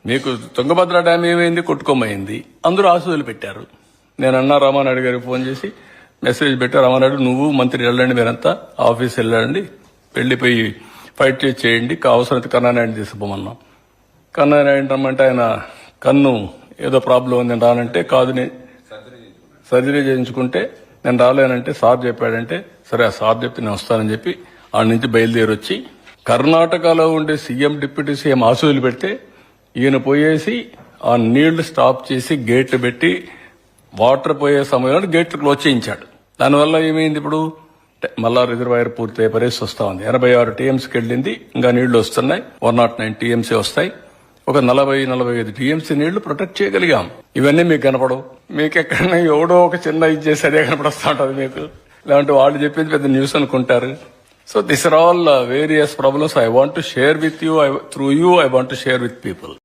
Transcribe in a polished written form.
మీకు తుంగభద్ర డ్యామ్ ఏమైంది, కొట్టుకోమైంది, అందరూ ఆశలు పెట్టారు. నేను అన్నా రామానాయుడు గారికి ఫోన్ చేసి మెసేజ్ పెట్టా, రామానాయుడు నువ్వు మంత్రి వెళ్ళండి, మీరంతా ఆఫీస్ వెళ్ళండి, వెళ్ళిపోయి ఫైట్ చేయండి, అవసరమైతే కన్నానాయుడు తీసుకుపోమన్నాం. కన్నానాయుడు రమ్మంటే ఆయన కన్ను ఏదో ప్రాబ్లం ఉంది, నేను రానంటే కాదు, నేను సర్జరీ చేయించుకుంటే నేను రాలేనంటే సార్ చెప్పాడంటే సరే ఆ సార్ చెప్తే నేను వస్తానని చెప్పి ఆడ నుంచి బయలుదేరి వచ్చి కర్ణాటకలో ఉండే సీఎం డిప్యూటీ సీఎం ఆశలు పెడితే ఈయన పోయేసి ఆ నీళ్లు స్టాప్ చేసి గేట్లు పెట్టి వాటర్ పోయే సమయంలో గేట్లు క్లోజ్ చేయించాడు. దానివల్ల ఏమైంది, ఇప్పుడు మళ్ళా రిజర్వాయర్ పూర్తయ్యే పరిస్థితి వస్తా ఉంది. 86 టీఎంసీకి వెళ్ళింది, ఇంకా నీళ్లు వస్తున్నాయి, 109 టీఎంసీ వస్తాయి. ఒక 40-45 టీఎంసీ నీళ్లు ప్రొటెక్ట్ చేయగలిగాం. ఇవన్నీ మీకు కనపడవు. మీకు ఎక్కడైనా ఎవడో ఒక చిన్న ఇది చేసి అదే కనపడతా ఉంటుంది మీకు. ఇలాంటి వాళ్ళు చెప్పింది పెద్ద న్యూస్ అనుకుంటారు. So these are all various problems I want to share with you. Through you, I want to share with people.